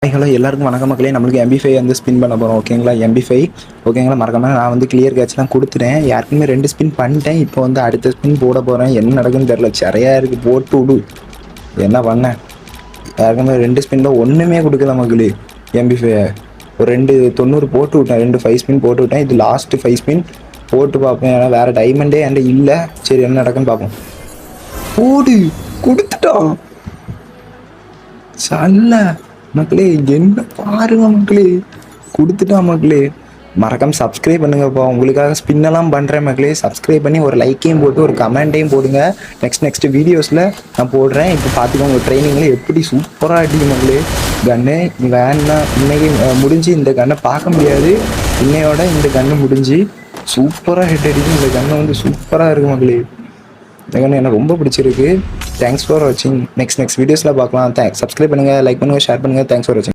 Hello எல்லாருக்கும் வணக்கம் மக்களே. நம்மளுக்கு எம்பி5 வந்து ஸ்பின் பண்ண போகிறோம். ஓகேங்களா, எம்பி5 ஓகேங்களா. மறக்காம நான் வந்து கிளியர் கேட்ச்லாம் கொடுத்துட்டேன். யாருக்குமே 2 ஸ்பின் பண்ணிட்டேன். இப்போ வந்து அடுத்த ஸ்பின் போட போகிறேன். என்ன நடக்குன்னு தெரில, சரியா இருக்குது. போட்டு விடு. என்ன பண்ணேன், யாருக்குமே 2 ஸ்பின்ல ஒன்றுமே கொடுக்கல மக்களே. எம்பி5 ஒரு 290 போட்டு விட்டேன். 5 ஸ்பின் போட்டு விட்டேன். இது லாஸ்ட் 5 ஸ்பின் போட்டு பார்ப்பேன். ஏன்னா வேறு டைமண்டே என்கிட்ட இல்லை. சரி என்ன நடக்குன்னு பார்ப்போம். போடு, கொடுத்துட்டோம். சல்ல மக்களே, என்ன பாருங்க மக்களே, கொடுத்துட்டா மக்களே. மறக்காம சப்ஸ்கிரைப் பண்ணுங்கப்பா. உங்களுக்காக ஸ்பின்னெல்லாம் பண்ணுறேன் மக்களே. சப்ஸ்கிரைப் பண்ணி ஒரு லைக்கையும் போட்டு ஒரு கமெண்ட்டையும் போடுங்க. நெக்ஸ்ட் வீடியோஸில் நான் போடுறேன். இப்போ பார்த்துக்கோங்க, ட்ரைனிங்கில் எப்படி சூப்பராக அடிக்கும் மக்களே. கன்று வேணா இன்னைக்கு முடிஞ்சு இந்த கன்னை பார்க்க முடியாது. இன்னையோட இந்த கன்று முடிஞ்சு சூப்பராக ஹெட் அடிக்கும். இந்த கன்று வந்து சூப்பராக இருக்கும் மக்களே. இந்த கன்று எனக்கு ரொம்ப பிடிச்சிருக்கு. தேங்க்ஸ் ஃபார் வாட்சிங். நெக்ஸ்ட் வீடியோஸில் பார்க்கலாம். சப்ஸ்கிரைப் பண்ணுங்கள், லைக் பண்ணுங்கள், ஷேர் பண்ணுங்கள். தேங்க்ஸ் ஃபார் வாட்சிங்.